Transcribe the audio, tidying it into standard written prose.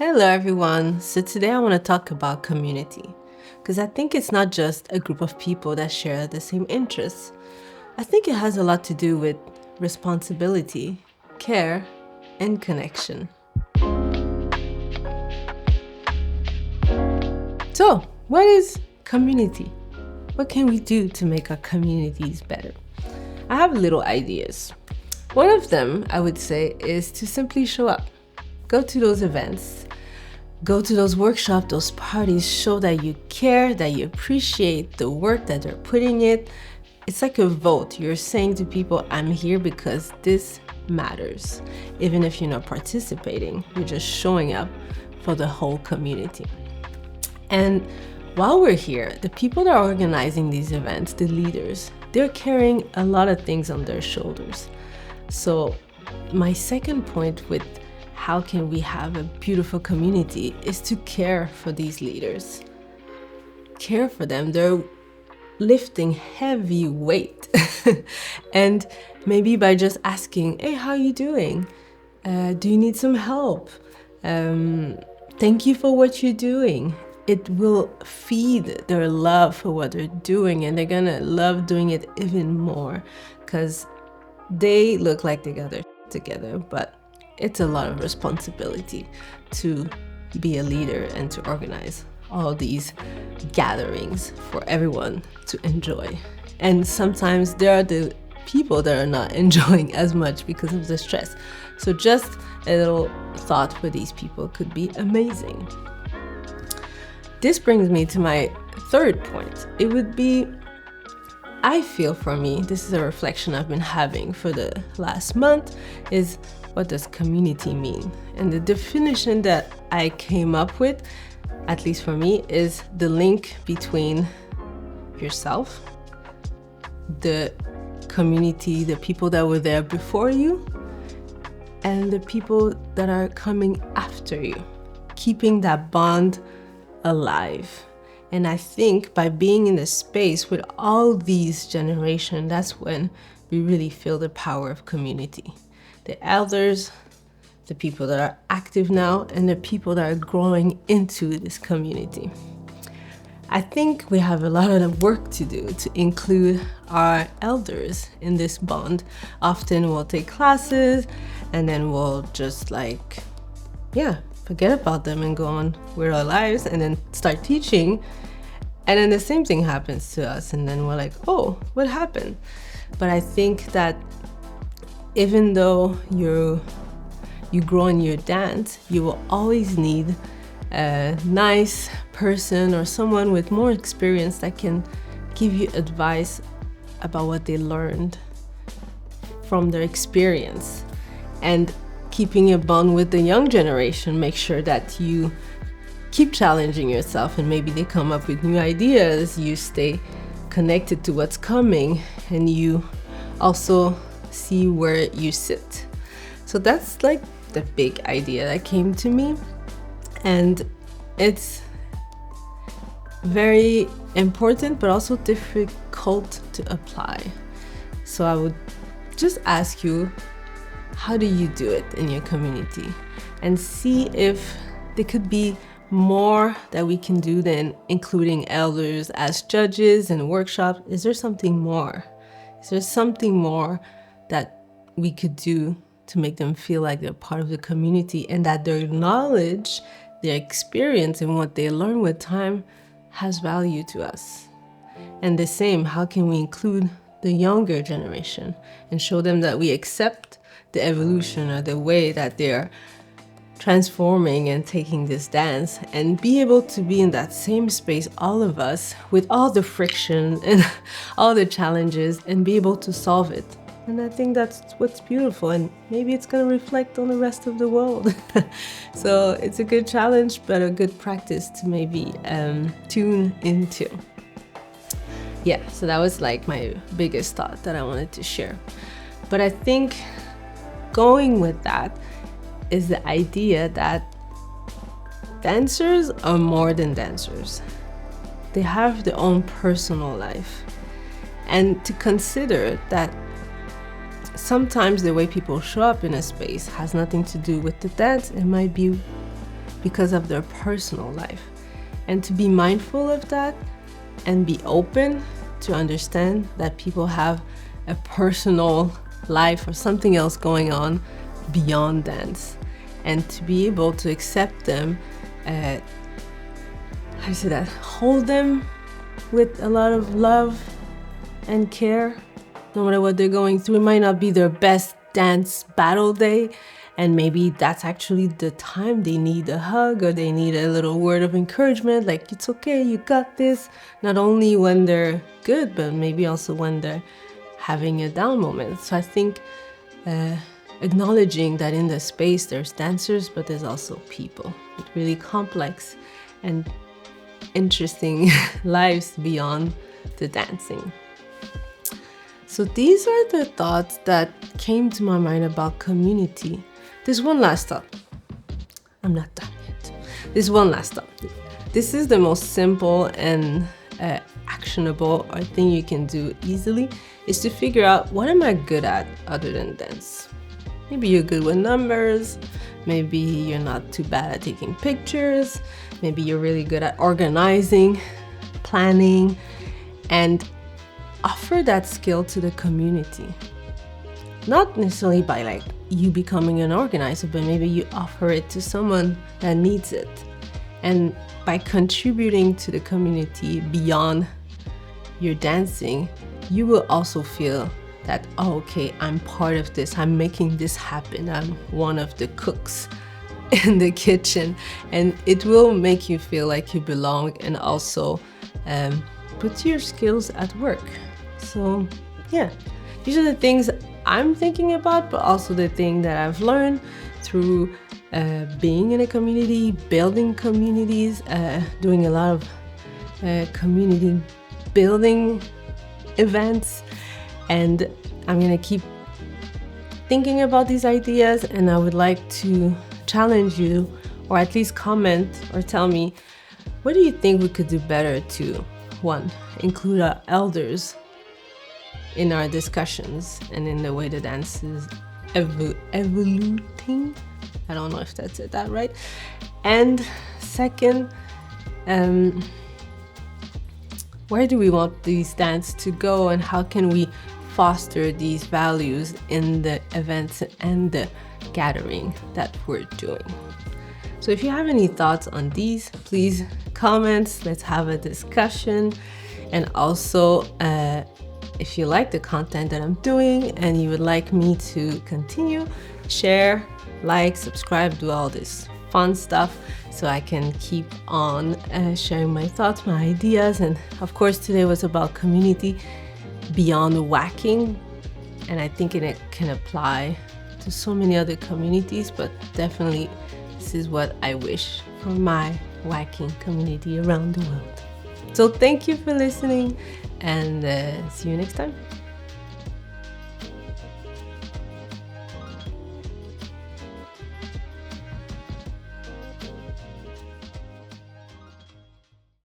Hello everyone. So today I want to talk about community because I think it's not just a group of people that share the same interests. I think it has a lot to do with responsibility, care, and connection. So, what is community? What can we do to make our communities better? I have little ideas. One of them, I would say, is to simply show up. Go to those events. Go to those workshops, those parties, show that you care, that you appreciate the work that they're putting in. It's like a vote. You're saying to people, I'm here because this matters. Even if you're not participating, you're just showing up for the whole community. And while we're here, the people that are organizing these events, the leaders, they're carrying a lot of things on their shoulders. So my second point with how can we have a beautiful community is to care for these leaders. Care for them. They're lifting heavy weight. And maybe by just asking, hey, how are you doing? Do you need some help? Thank you for what you're doing. It will feed their love for what they're doing, and they're gonna love doing it even more because they look like they got it together, but it's a lot of responsibility to be a leader and to organize all these gatherings for everyone to enjoy. And sometimes there are the people that are not enjoying as much because of the stress. So just a little thought for these people could be amazing. This brings me to my third point. It would be, I feel for me, this is a reflection I've been having for the last month, is what does community mean? And the definition that I came up with, at least for me, is the link between yourself, the community, the people that were there before you, and the people that are coming after you, keeping that bond alive. And I think by being in the space with all these generations, that's when we really feel the power of community. The elders, the people that are active now, and the people that are growing into this community. I think we have a lot of work to do to include our elders in this bond. Often we'll take classes and then we'll just forget about them and go on with our lives and then start teaching. And then the same thing happens to us, and then we're like, oh, what happened? But I think that even though you grow in your dance, you will always need a nice person or someone with more experience that can give you advice about what they learned from their experience. And keeping a bond with the young generation, make sure that you keep challenging yourself and maybe they come up with new ideas, you stay connected to what's coming, and you also see where you sit. So that's like the big idea that came to me, and it's very important but also difficult to apply. So I would just ask you, how do you do it in your community? And see if there could be more that we can do than including elders as judges and workshops. Is there something more? Is there something more that we could do to make them feel like they're part of the community and that their knowledge, their experience, and what they learn with time has value to us? And the same, how can we include the younger generation and show them that we accept the evolution or the way that they're transforming and taking this dance, and be able to be in that same space, all of us, with all the friction and all the challenges, and be able to solve it. And I think that's what's beautiful, and maybe it's going to reflect on the rest of the world. So it's a good challenge, but a good practice to maybe tune into. Yeah, so that was like my biggest thought that I wanted to share. But I think going with that is the idea that dancers are more than dancers. They have their own personal life. And to consider that sometimes the way people show up in a space has nothing to do with the dance. It might be because of their personal life. And to be mindful of that and be open to understand that people have a personal life or something else going on beyond dance, and to be able to accept them, hold them with a lot of love and care, no matter what they're going through. It might not be their best dance battle day, and maybe that's actually the time they need a hug or they need a little word of encouragement, like, it's okay, you got this. Not only when they're good, but maybe also when they're having a down moment. So I think acknowledging that in the space there's dancers, but there's also people with really complex and interesting lives beyond the dancing. So these are the thoughts that came to my mind about community. There's one last thought. I'm not done yet. There's one last thought. This is the most simple and actionable thing you can do easily, is to figure out, what am I good at other than dance? Maybe you're good with numbers, maybe you're not too bad at taking pictures, maybe you're really good at organizing, planning, and offer that skill to the community. Not necessarily by like you becoming an organizer, but maybe you offer it to someone that needs it. And by contributing to the community beyond your dancing, you will also feel that, oh, okay, I'm part of this, I'm making this happen, I'm one of the cooks in the kitchen, and it will make you feel like you belong and also put your skills at work. So yeah, these are the things I'm thinking about, but also the thing that I've learned through being in a community, building communities, doing a lot of community building events. And I'm gonna keep thinking about these ideas, and I would like to challenge you, or at least comment or tell me, what do you think we could do better to, one, include our elders in our discussions and in the way the dance is evoluting. I don't know if that's that right. And second, where do we want these dance to go, and how can we foster these values in the events and the gathering that we're doing? So if you have any thoughts on these, please comment, let's have a discussion. And also, if you like the content that I'm doing and you would like me to continue, share, like, subscribe, do all this fun stuff so I can keep on sharing my thoughts, my ideas. And of course, today was about community beyond Waacking, and I think it can apply to so many other communities, but definitely this is what I wish for my Waacking community around the world. So thank you for listening, and see you next time.